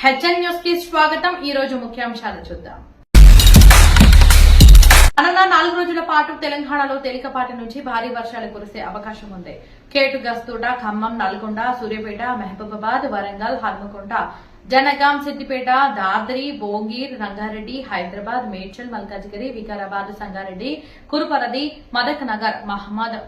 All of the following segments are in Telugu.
హెచ్ఎన్ న్యూస్ కి స్వాగతం. ఈ రోజు ముఖ్యాంశాలు చూద్దాం. రానున్న 4 రోజుల పాటు తెలంగాణలో తేలికపాటి నుంచి భారీ వర్షాలు కురిసే అవకాశం ఉంది. కేటు, గస్తూట, ఖమ్మం, నల్గొండ, సూర్యాపేట, మహబూబాబాద్, వరంగల్, హన్మకొండ, జనగాం, సిద్దిపేట, దాద్రి, భోంగీర్, రంగారెడ్డి, హైదరాబాద్, మేడ్చల్, మల్కాజిగిరి, వికారాబాద్, సంగారెడ్డి, కురుపరది, మదక్ నగర్, మహమ్మద్,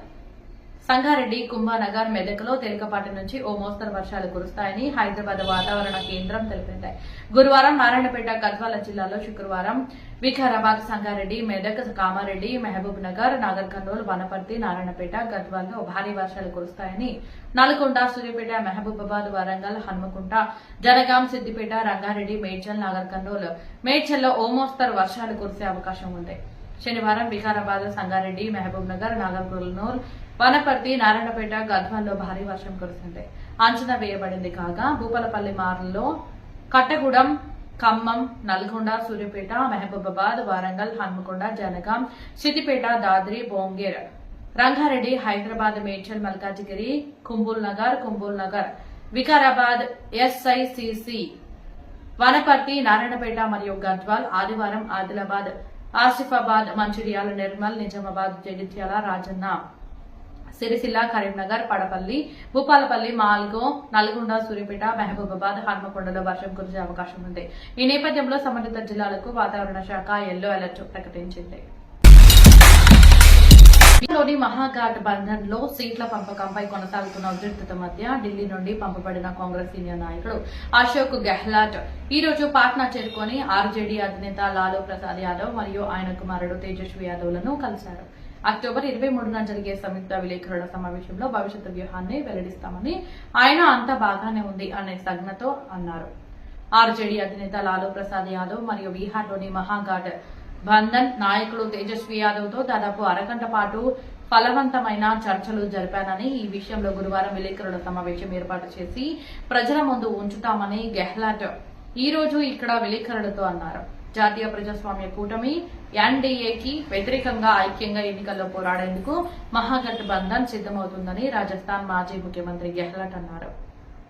సంగారెడ్డి, కుంభానగర్, మెదక్లో తేలికపాటి నుంచి ఓ మోస్తరు వర్షాలు కురుస్తాయని హైదరాబాద్ వాతావరణ కేంద్రం తెలిపింది. గురువారం నారాయణపేట, గద్వాల జిల్లాలో, శుక్రవారం వికారాబాద్, సంగారెడ్డి, మెదక్, కామారెడ్డి, మహబూబ్ నగర్, నాగర్ కర్నూల్, వనపర్తి, నారాయణపేట, గద్వాల్లో భారీ వర్షాలు కురుస్తాయని నల్గొండ, సూర్యాపేట, మహబూబాబాద్, వరంగల్, హన్మకొండ, జనగాం, సిద్దిపేట, రంగారెడ్డి, మేడ్చల్, నాగర్ కర్నూల్, మేడ్చల్లో ఓ మోస్తరు వర్షాలు కురిసే అవకాశం ఉంది. శనివారం వికారాబాద్, సంగారెడ్డి, మహబూబ్ నగర్, నాగర్ కర్నూల్, వనపర్తి, నారాయణపేట, గద్వాల్లో భారీ వర్షం కురిసింది అంచనా వేయబడింది. కాగా భూపాలపల్లి మార్లలో కట్టగూడెం, ఖమ్మం, నల్గొండ, సూర్యాపేట, మహబూబాబాద్, వరంగల్, హన్మకొండ, జనగాం, సిద్దిపేట, దాద్రి, భోంగీర్, రంగారెడ్డి, హైదరాబాద్, మేడ్చల్, మల్కాజిగిరి, కుంబుల్ నగర్, వికారాబాద్, ఎస్ఐసిసి, వనపర్తి, నారాయణపేట మరియు గద్వాల్ ఆదివారం ఆదిలాబాద్, ఆసిఫాబాద్, మంచిర్యాల, నిర్మల్, నిజామాబాద్, జగిత్యాల, రాజన్న, సిరిసిల్ల, కరీంనగర్, పడపల్లి, భూపాలపల్లి, మాల్గో, నల్గొండ, సూర్యాపేట, మహబూబాబాద్, హన్మకొండలో వర్షం కురిసే అవకాశం ఉంది. ఈ నేపథ్యంలో సంబంధిత జిల్లాలకు వాతావరణ శాఖ ఎల్లో అలర్ట్ ప్రకటించింది. లోని మహాఘాట్ బంధన్ లో సీట్ల పంపకంపై కొనసాగుతున్న ఉద్రిక్తత మధ్య ఢిల్లీ నుండి పంపబడిన కాంగ్రెస్ సీనియర్ నాయకుడు అశోక్ గెహ్లాట్ ఈ రోజు పాట్నా చేరుకుని ఆర్జేడీ అధినేత లాలూ ప్రసాద్ యాదవ్ మరియు ఆయన కుమారుడు తేజస్వి యాదవ్ లను కలిశారు. అక్టోబర్ 23న జరిగే సంయుక్త విలేకరుల సమావేశంలో భవిష్యత్తు వ్యూహాన్ని వెల్లడిస్తామని, ఆయన అంతా బాగానే ఉంది అనే సంజ్ఞతో అన్నారు. ఆర్జేడీ అధినేత లాలూ ప్రసాద్ యాదవ్ మరియు బీహార్లోని మహాఘాట్ బంధన్ నాయకుడు తేజస్వి యాదవ్ తో దాదాపు అరగంట పాటు ఫలవంతమైన చర్చలు జరిపానని, ఈ విషయంలో గురువారం విలేకరుల సమావేశం ఏర్పాటు చేసి ప్రజల ముందు ఉంచుతామని గెహ్లాట్ ఈ రోజు ఇక్కడ విలేకరులతో అన్నారు. జాతీయ ప్రజాస్వామ్య కూటమి ఎన్డీఏకి వ్యతిరేకంగా ఐక్యంగా ఎన్నికల్లో పోరాడేందుకు మహాగఠ్ బంధన్ సిద్దమవుతుందని రాజస్థాన్ మాజీ ముఖ్యమంత్రి గెహ్లాట్ అన్నారు.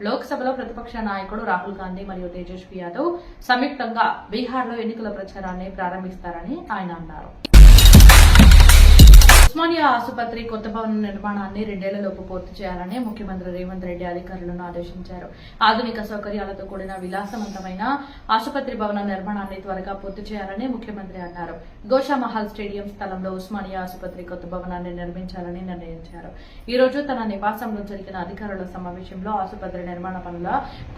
లోక్సభలో ప్రతిపక్ష నాయకుడు రాహుల్ గాంధీ మరియు తేజస్వి యాదవ్ సంయుక్తంగా బీహార్లో ఎన్నికల ప్రచారాన్ని ప్రారంభిస్తారని ఆయన అన్నారు. ఉస్మానియా ఆసుపత్రి కొత్త భవన నిర్మాణాన్ని 2 ఏళ్లలోపు పూర్తి చేయాలని ముఖ్యమంత్రి రేవంత్ రెడ్డి అధికారులను ఆదేశించారు. ఆధునిక సౌకర్యాలతో కూడిన విలాసవంతమైన ఆసుపత్రి భవన నిర్మాణాన్ని త్వరగా పూర్తి చేయాలని ముఖ్యమంత్రి అన్నారు. గోషామహల్ స్టేడియం స్థలంలో ఉస్మానియా ఆసుపత్రి కొత్త భవనాన్ని నిర్మించాలని నిర్ణయించారు. ఈ రోజు తన నివాసంలో జరిగిన అధికారుల సమావేశంలో ఆసుపత్రి నిర్మాణ పనుల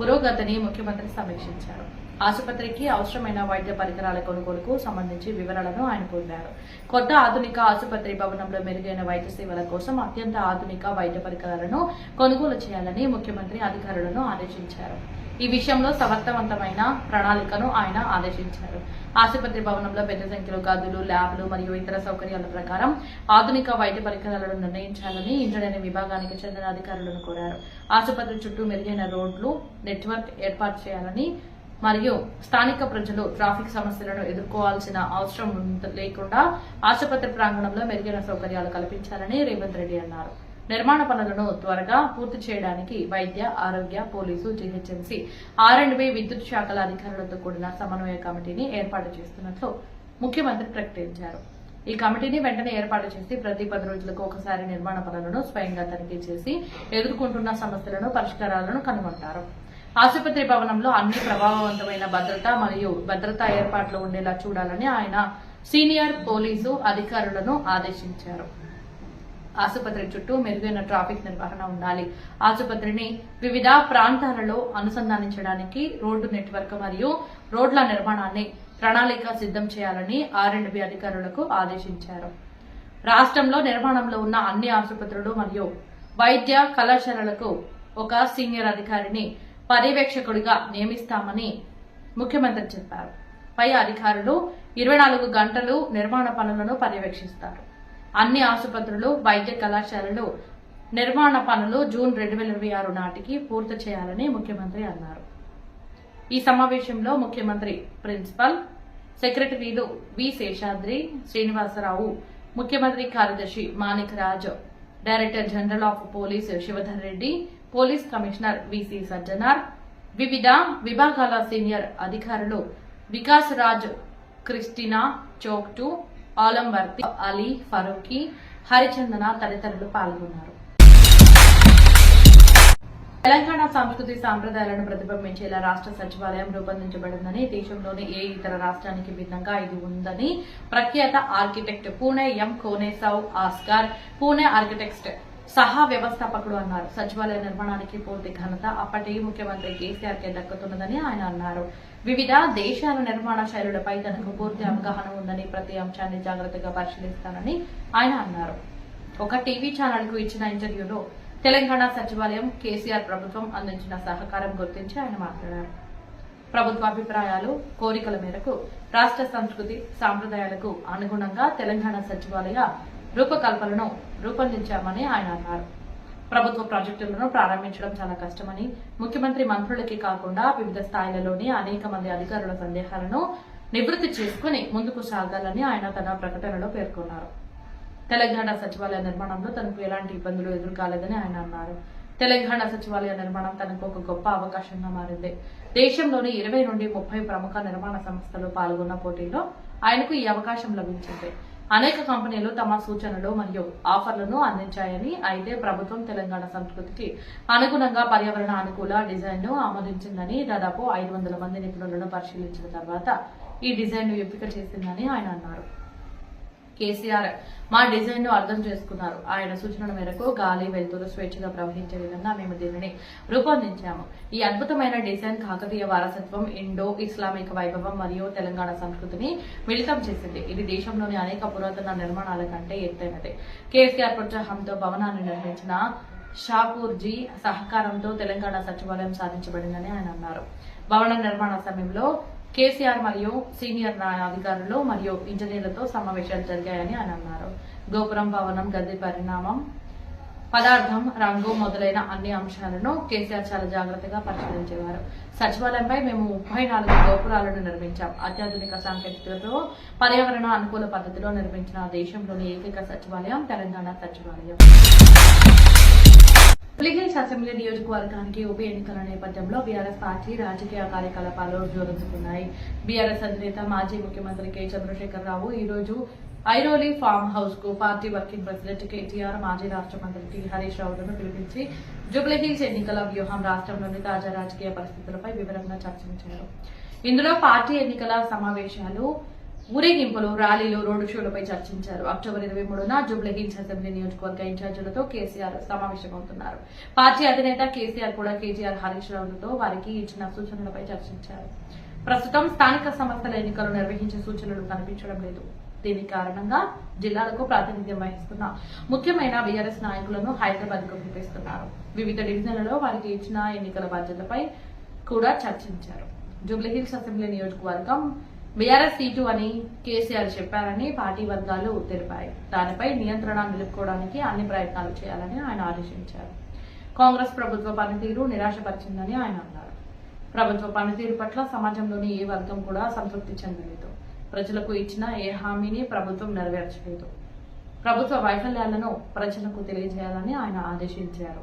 పురోగతిని ముఖ్యమంత్రి సమీక్షించారు. ఆసుపత్రికి అవసరమైన వైద్య పరికరాల కొనుగోలుకు సంబంధించి వివరాలను ఆయన పొందారు. కొత్త ఆధునిక ఆసుపత్రి భవనంలో మెరుగైన వైద్య సేవల కోసం అత్యంత ఆధునిక వైద్య పరికరాలను కొనుగోలు చేయాలని ముఖ్యమంత్రి అధికారులను ఆదేశించారు. ఈ విషయంలో సమర్థవంతమైన ప్రణాళికను ఆయన ఆదేశించారు. ఆసుపత్రి భవనంలో పెద్ద సంఖ్యలో గదులు, ల్యాబ్లు మరియు ఇతర సౌకర్యాల ప్రకారం ఆధునిక వైద్య పరికరాలను నిర్ణయించాలని ఇంజనీరింగ్ విభాగానికి చెందిన అధికారులను కోరారు. ఆసుపత్రి చుట్టూ మెరుగైన రోడ్లు నెట్వర్క్ ఏర్పాటు చేయాలని మరియు స్థానిక ప్రజలు ట్రాఫిక్ సమస్యలను ఎదుర్కోవాల్సిన అవసరం లేకుండా ఆసుపత్రి ప్రాంగణంలో మెరుగైన సౌకర్యాలు కల్పించాలని రేవంత్ రెడ్డి అన్నారు. నిర్మాణ పనులను త్వరగా పూర్తి చేయడానికి వైద్య, ఆరోగ్య, పోలీసు, జీహెచ్ఎంసీ, ఆర్&బి, విద్యుత్ శాఖల అధికారులతో కూడిన సమన్వయ కమిటీని ఏర్పాటు చేస్తున్నట్లు ముఖ్యమంత్రి ప్రకటించారు. ఈ కమిటీని వెంటనే ఏర్పాటు చేసి ప్రతి 10 రోజులకు ఒకసారి నిర్మాణ పనులను స్వయంగా తనిఖీ చేసి ఎదుర్కొంటున్న సమస్యలను, పరిష్కారాలను కనుగొంటారు. ఆసుపత్రి భవనంలో అన్ని ప్రభావవంతమైన భద్రతా ఏర్పాట్లు ఉండేలా చూడాలని ఆయన సీనియర్ పోలీసు అధికారులను ఆదేశించారు. ఆసుపత్రి చుట్టూ మెరుగైన ట్రాఫిక్ నిర్వహణ ఉండాలి. ఆసుపత్రిని వివిధ ప్రాంతాలలో అనుసంధానించడానికి రోడ్డు నెట్వర్క్ మరియు రోడ్ల నిర్మాణాన్ని ప్రణాళిక సిద్దం చేయాలని ఆర్&బి అధికారులకు ఆదేశించారు. రాష్ట్రంలో నిర్మాణంలో ఉన్న అన్ని ఆసుపత్రులు మరియు వైద్య కళాశాలలకు ఒక సీనియర్ అధికారిని పర్యవేక్షకుడిగా నియమిస్తామని ముఖ్యమంత్రి చెప్పారు. పై అధికారులు 24 గంటలు నిర్మాణ పనులను పర్యవేక్షిస్తారు. అన్ని ఆసుపత్రులు, వైద్య కళాశాలలు నిర్మాణ పనులు జూన్ 2026 నాటికి పూర్తి చేయాలని ముఖ్యమంత్రి అన్నారు. ఈ సమావేశంలో ముఖ్యమంత్రి ప్రిన్సిపల్ సెక్రటరీలు వి శేషాద్రి, శ్రీనివాసరావు, ముఖ్యమంత్రి కార్యదర్శి Manik Raj, director general of police Shivadhar Reddy, police commissioner VC Sajjanar, వివిధ విభాగాల సీనియర్ అధికారులు వికాస్ రాజ్, క్రిస్టినా చోక్టు, ఆలంవర్తి, అలీ, ఫరూకీ, హరిచందన తదితరులు పాల్గొన్నారు. తెలంగాణ సంస్కృతి సాంప్రదాయాలను ప్రతిబింబించేలా రాష్ట్ర సచివాలయం రూపొందించబడిందని, దేశంలోని ఏ ఇతర రాష్ట్రానికి భిన్నంగా ఇది ఉందని ప్రఖ్యాత ఆర్కిటెక్ట్ పూణే ఎం కోనేసౌ ఆస్కార్, పూణే ఆర్కిటెక్ట్స్ సహా వ్యవస్థాపకుడు అన్నారు. సచివాలయ నిర్మాణానికి పూర్తి ఘనత అప్పటి ముఖ్యమంత్రి కేసీఆర్ కే దక్కుతున్నదని ఆయన అన్నారు. వివిధ దేశాల నిర్మాణ శైలులపై తనకు పూర్తి అవగాహన ఉందని, ప్రతి అంశాన్ని జాగ్రత్తగా పరిశీలిస్తానని ఆయన అన్నారు. ఒక టీవీ ఛానల్ కు ఇచ్చిన ఇంటర్వ్యూలో తెలంగాణ సచివాలయం, కేసీఆర్ ప్రభుత్వం అందించిన సహకారం గుర్తించి ఆయన మాట్లాడారు. ప్రభుత్వ అభిప్రాయాలు, కోరికల మేరకు రాష్ట్ర సంస్కృతి సాంప్రదాయాలకు అనుగుణంగా తెలంగాణ సచివాలయ రూపకల్పనను రూపొందించామని ఆయన అన్నారు. ప్రభుత్వ ప్రాజెక్టులను ప్రారంభించడం చాలా కష్టమని, ముఖ్యమంత్రి మంత్రులకి కాకుండా వివిధ స్థాయిలలోని అనేక మంది అధికారుల సందేహాలను నివృత్తి చేసుకుని ముందుకు సాగాలని ఆయన తన ప్రకటనలో పేర్కొన్నారు. తెలంగాణ సచివాలయ నిర్మాణంలో తనకు ఎలాంటి ఇబ్బందులు ఎదురుకాలేదని ఆయన అన్నారు. తెలంగాణ సచివాలయ నిర్మాణం తనకు ఒక గొప్ప అవకాశంగా మారింది. దేశంలోని 20 నుండి 30 ప్రముఖ నిర్మాణ సంస్థలు పాల్గొన్న పోటీలో ఆయనకు ఈ అవకాశం లభించింది. అనేక కంపెనీలు తమ సూచనలు మరియు ఆఫర్లను అందించాయని, అయితే ప్రభుత్వం తెలంగాణ సంస్కృతికి అనుగుణంగా పర్యావరణ అనుకూల డిజైన్ ను ఆమోదించిందని, దాదాపు 500 మంది నిపుణులను పరిశీలించిన తర్వాత ఈ డిజైన్ ను ఎంపిక చేసిందని ఆయన అన్నారు. కేసీఆర్ మా డిజైన్ ను అర్థం చేసుకున్నారు. ఆయన సూచనల మేరకు గాలి, వెలుతురు స్వేచ్ఛగా ప్రవహించే విధంగా మేము దీనిని రూపొందించాము. ఈ అద్భుతమైన డిజైన్ కాకతీయ వారసత్వం, ఇండో ఇస్లామిక్ వైభవం మరియు తెలంగాణ సంస్కృతిని మిళితం చేసింది. ఇది దేశంలోని అనేక పురాతన నిర్మాణాల కంటే ఎత్తైనది. కేసీఆర్ ప్రోత్సాహంతో భవనాన్ని నిర్మించిన షాపూర్జీ సహకారంతో తెలంగాణ సచివాలయం సాధించబడిందని ఆయన అన్నారు. భవన నిర్మాణ సమయంలో కేసీఆర్ మరియు సీనియర్ అధికారులు మరియు ఇంజనీర్లతో సమావేశాలు జరిగాయని ఆయన అన్నారు. గోపురం, భవనం, గది పరిణామం, పదార్థం, రంగు మొదలైన అన్ని అంశాలను కేసీఆర్ చాలా జాగ్రత్తగా పరిశీలించేవారు. సచివాలయంపై మేము 34 గోపురాలను నిర్మించాం. అత్యాధునిక సాంకేతికతతో పర్యావరణ అనుకూల పద్ధతిలో నిర్మించిన దేశంలోని ఏకైక సచివాలయం తెలంగాణ సచివాలయం. జూబ్లీహిల్స్ అసెంబ్లీ నియోజకవర్గానికి ఉప ఎన్నికల నేపథ్యంలో బీఆర్ఎస్ పార్టీ రాజకీయ కార్యకలాపాలు జోరందుకున్నాయి. బీఆర్ఎస్ అధినేత మాజీ ముఖ్యమంత్రి కె చంద్రశేఖరరావు ఈ రోజు ఐరోలి ఫామ్ హౌస్ కు పార్టీ వర్కింగ్ ప్రెసిడెంట్ కేటీఆర్, మాజీ రాష్ట్ర మంత్రి టి హరీష్ రావులను పిలిపించి జూబ్లీహిల్స్ ఎన్నికల వ్యూహం, రాష్ట్రంలోని తాజా రాజకీయ పరిస్థితులపై వివరంగా చర్చించారు. ఇందులో పార్టీ ఎన్నికల సమావేశాలు, ఊరేగింపులు, ర్యాలీలు, రోడ్డు షోలపై చర్చించారు. అక్టోబర్ 23న జూబ్లీహిల్స్ అసెంబ్లీ నియోజకవర్గ ఇన్ఛార్జీలతో కేసీఆర్ సమావేశమవుతున్నారు. పార్టీ అధినేత కేసీఆర్ కూడా కేటీఆర్, హరీష్ రావులతో వారికి ఇచ్చిన సూచనలపై చర్చించారు. ప్రస్తుతం స్థానిక సంస్థల ఎన్నికలు నిర్వహించే సూచనలు కనిపించడం లేదు. దీని కారణంగా జిల్లాలకు ప్రాతినిధ్యం వహిస్తున్న ముఖ్యమైన బీఆర్ఎస్ నాయకులను హైదరాబాద్ కు పంపిస్తున్నారు. వివిధ డివిజన్లలో వారికి ఇచ్చిన ఎన్నికల బాధ్యతలపై కూడా చర్చించారు. జూబ్లీహిల్స్ అసెంబ్లీ నియోజకవర్గం బీఆర్ఎస్ సీటు అని కేసీఆర్ చెప్పారని పార్టీ వర్గాలు తెలిపాయి. దానిపై నియంత్రణ నిలుపుకోవడానికి అన్ని ప్రయత్నాలు చేయాలని ఆయన ఆదేశించారు. కాంగ్రెస్ ప్రభుత్వ పనితీరు నిరాశపరిచిందని ఆయన అన్నారు. ప్రభుత్వ పనితీరు పట్ల సమాజంలోని ఏ వర్గం కూడా సంతృప్తి చెందలేదు. ప్రజలకు ఇచ్చిన ఏ హామీని ప్రభుత్వం నెరవేర్చలేదు. ప్రభుత్వ వైఫల్యాలను ప్రజలకు తెలియజేయాలని ఆయన ఆదేశించారు.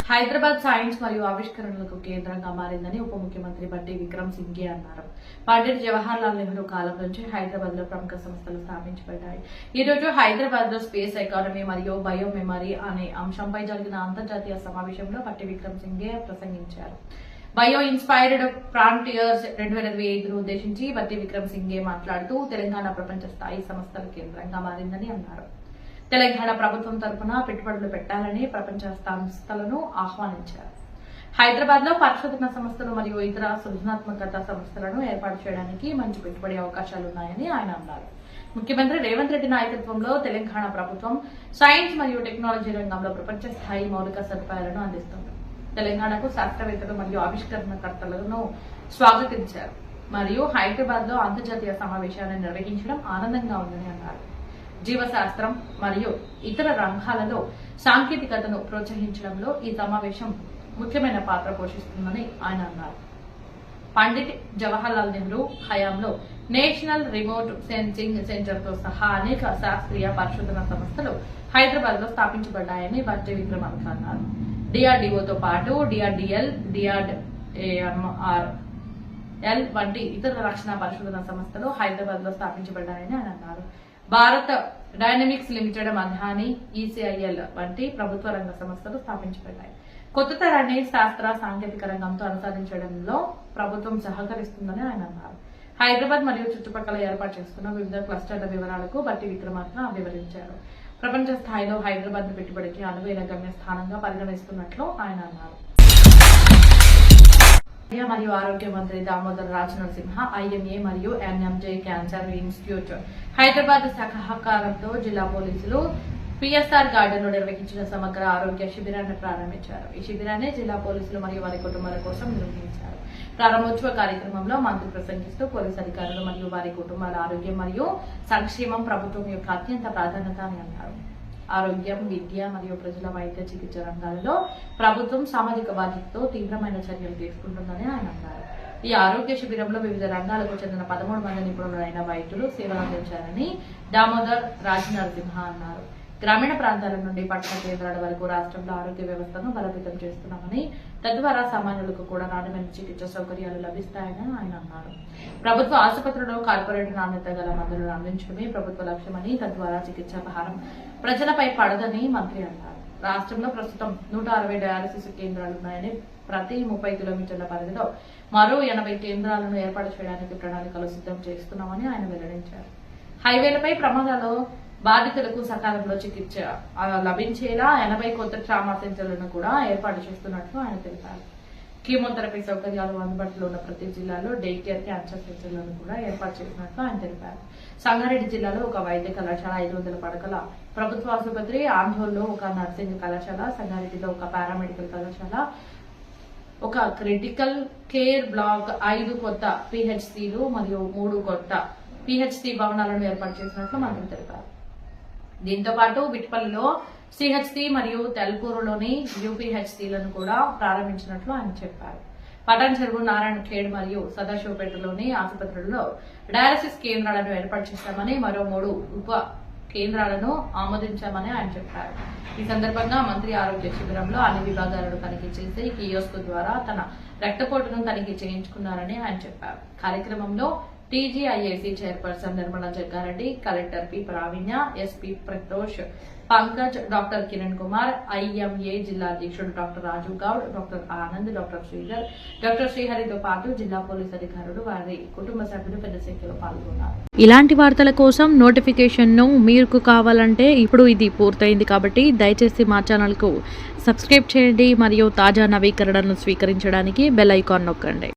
హైదరాబాద్ సైన్స్ మరియు ఆవిష్కరణలకు కేంద్రంగా మారిందని ఉప ముఖ్యమంత్రి బట్టి విక్రమ్ సింఘే అన్నారు. పండిట్ జవహర్లాల్ నెహ్రూ కాలం నుంచి హైదరాబాద్ లో ప్రముఖ సంస్థలు స్థాపించబడ్డాయి. ఈ రోజు హైదరాబాద్ లో స్పేస్ ఎకానమీ మరియు బయో మెమరీ అనే అంశంపై జరిగిన అంతర్జాతీయ సమావేశంలో బట్టి విక్రమ్ సింఘే ప్రసంగించారు. బయో ఇన్స్పైర్డ్ ఫ్రాంటియర్స్ 2025ను ఉద్దేశించి బట్టి విక్రమ్ సింఘే మాట్లాడుతూ తెలంగాణ ప్రపంచ స్థాయి సంస్థల కేంద్రంగా మారిందని అన్నారు. తెలంగాణ ప్రభుత్వం తరఫున పెట్టుబడులు పెట్టాలని ప్రపంచ సంస్థలను ఆహ్వానించారు. హైదరాబాద్ లో పరిశోధన సంస్థలు మరియు ఇతర సృజనాత్మకత సంస్థలను ఏర్పాటు చేయడానికి మంచి పెట్టుబడి అవకాశాలున్నాయని ఆయన అన్నారు. ముఖ్యమంత్రి రేవంత్ రెడ్డి నాయకత్వంలో తెలంగాణ ప్రభుత్వం సైన్స్ మరియు టెక్నాలజీ రంగంలో ప్రపంచ స్థాయి మౌలిక సదుపాయాలను అందిస్తుంది. తెలంగాణకు శాస్త్రవేత్తలు మరియు ఆవిష్కరణకర్తలను స్వాగతించారు మరియు హైదరాబాద్ లో అంతర్జాతీయ సమావేశాన్ని నిర్వహించడం ఆనందంగా ఉందని అన్నారు. జీవశాస్త్రం మరియు ఇతర రంగాలలో సాంకేతికతను ప్రోత్సహించడంలో ఈ సమావేశం ముఖ్యమైన పాత్ర పోషిస్తుందని ఆయన అన్నారు. పండిట్ జవహర్లాల్ నెహ్రూ హయాంలో నేషనల్ రిమోట్ సెన్సింగ్ సెంటర్ తో సహా అనేక శాస్త్రీయ పరిశోధన సంస్థలు హైదరాబాద్ లో స్థాపించబడ్డాయని బట్టి విక్రమ్ అన్నారు. డిఆర్డీఓతో పాటు డిఆర్డీఎల్, డిఆర్ఏఎంఆర్ఎల్ వంటి ఇతర రక్షణ పరిశోధన సంస్థలు హైదరాబాద్ లో స్థాపించబడ్డాయని ఆయన అన్నారు. భారత్ డైనమిక్స్ లిమిటెడ్, మధాని, ఈసీఐఎల్ వంటి ప్రభుత్వ రంగ సంస్థలు స్థాపించబడ్డాయి. కొత్త తరాన్ని శాస్త్ర సాంకేతిక రంగంతో అనుసరించడంలో ప్రభుత్వం సహకరిస్తుందని ఆయన అన్నారు. హైదరాబాద్ మరియు చుట్టుపక్కల ఏర్పాటు చేసుకున్న వివిధ క్లస్టర్ల వివరాలకు బట్టి విక్రమార్క వివరించారు. ప్రపంచ స్థాయిలో హైదరాబాద్ పెట్టుబడికి అనువైన గమ్య స్థానంగా పరిగణిస్తున్నట్లు ఆయన అన్నారు. మరియు ఆరోగ్య మంత్రి దామోదర్ రాజ్ నరసింహ, ఐఎంఏ మరియు ఎన్ఎంజే క్యాన్సర్ ఇన్స్టిట్యూట్ హైదరాబాద్ సహకారంతో జిల్లా పోలీసులు పిఎస్ఆర్ గార్డెన్ లో నిర్వహించిన సమగ్ర ఆరోగ్య శిబిరాన్ని ప్రారంభించారు. ఈ శిబిరాన్ని జిల్లా పోలీసులు మరియు వారి కుటుంబాల కోసం నిర్వహించారు. ప్రారంభోత్సవ కార్యక్రమంలో మంత్రి ప్రసంగిస్తూ పోలీసు అధికారులు మరియు వారి కుటుంబాల ఆరోగ్యం మరియు సంక్షేమం ప్రభుత్వం యొక్క అత్యంత ప్రాధాన్యత అని అన్నారు. ఆరోగ్యం, విద్య మరియు ప్రజల వైద్య చికిత్స రంగాలలో ప్రభుత్వం సామాజిక బాధ్యతతో తీవ్రమైన చర్యలు తీసుకుంటుందని ఆయన అన్నారు. ఈ ఆరోగ్య శిబిరంలో వివిధ రంగాలకు చెందిన 13 మంది నిపుణులైన వైద్యులు సేవలు అందించారని దామోదర్ రాజ్ నరసింహ అన్నారు. గ్రామీణ ప్రాంతాల నుండి పట్టణ కేంద్రాల వరకు రాష్ట్రంలో ఆరోగ్య వ్యవస్థను బలోపేతం చేస్తున్నామని, తద్వారా సామాన్యులకు కూడా నాణ్యమైన చికిత్స సౌకర్యాలు లభిస్తాయని ఆయన అన్నారు. ప్రభుత్వ ఆసుపత్రుల్లో కార్పొరేట్ నాణ్యత గల మందులను అందించడమే ప్రభుత్వ లక్ష్యమని, తద్వారా చికిత్సా భారం ప్రజలపై పడదని మంత్రి అన్నారు. రాష్ట్రంలో ప్రస్తుతం 160 డయాలసిస్ కేంద్రాలున్నాయని, ప్రతి 30 కిలోమీటర్ల పరిధిలో మరో 80 కేంద్రాలను ఏర్పాటు చేయడానికి ప్రణాళికలు సిద్ధం చేస్తున్నామని ఆయన వెల్లడించారు. హైవేలపై ప్రమాదాల్లో బాధితులకు సకాలంలో చికిత్స లభించేలా 80 కొత్త ట్రామా సెంటర్లను కూడా ఏర్పాటు చేస్తున్నట్లు ఆయన తెలిపారు. కీమోథెరపీ సౌకర్యాలు అందుబాటులో ఉన్న ప్రతి జిల్లాలో డే కేర్, క్యాన్సర్ సెంటర్లను కూడా ఏర్పాటు చేసినట్లు ఆయన తెలిపారు. సంగారెడ్డి జిల్లాలో ఒక వైద్య కళాశాల, 500 పడకల ప్రభుత్వ ఆసుపత్రి, ఆందోళనలో ఒక నర్సింగ్ కళాశాల, సంగారెడ్డిలో ఒక పారామెడికల్ కళాశాల, ఒక క్రిటికల్ కేర్ బ్లాక్, 5 కొత్త పిహెచ్సిలు మరియు 3 కొత్త పిహెచ్సి భవనాలను ఏర్పాటు చేసినట్లు మంత్రి తెలిపారు. దీంతో పాటు బిట్పల్లిలో సిహెచ్సి మరియు తెల్పూరులోని యూపీహెచ్సిలను కూడా ప్రారంభించినట్లు ఆయన చెప్పారు. పటాన్ చెరువు, నారాయణ ఖేడ్ మరియు సదాశివపేటలోని ఆసుపత్రుల్లో డయాలసిస్ కేంద్రాలను ఏర్పాటు చేశామని, మరో 3 ఉప కేంద్రాలను ఆమోదించామని ఆయన చెప్పారు. ఈ సందర్భంగా మంత్రి ఆరోగ్య శిబిరంలో అన్ని విభాగాలను తనిఖీ చేసి కియోస్క్ ద్వారా తన రక్తపోటును తనిఖీ చేయించుకున్నారని ఆయన చెప్పారు. కార్యక్రమంలో TGIAC chairperson Nirmala Jaggareddy, collector P Pravinya, SP Pratosh Pankaj, doctor Kiran Kumar, IMA జిల్లా అధ్యక్షుడు doctor Raju Goud, doctor Anand, doctor Sridhar, doctor శ్రీహరితో పాటు జిల్లా పోలీసు అధికారులు, వారి కుటుంబ సభ్యులు పెద్ద సంఖ్యలో పాల్గొన్నారు. ఇలాంటి వార్తల కోసం నోటిఫికేషన్ ను మీకు కావాలంటే ఇప్పుడు ఇది పూర్తయింది కాబట్టి దయచేసి మా ఛానల్ కు సబ్స్క్రైబ్ చేయండి మరియు తాజా నవీకరణను స్వీకరించడానికి బెల్ ఐకాన్ నొక్కండి.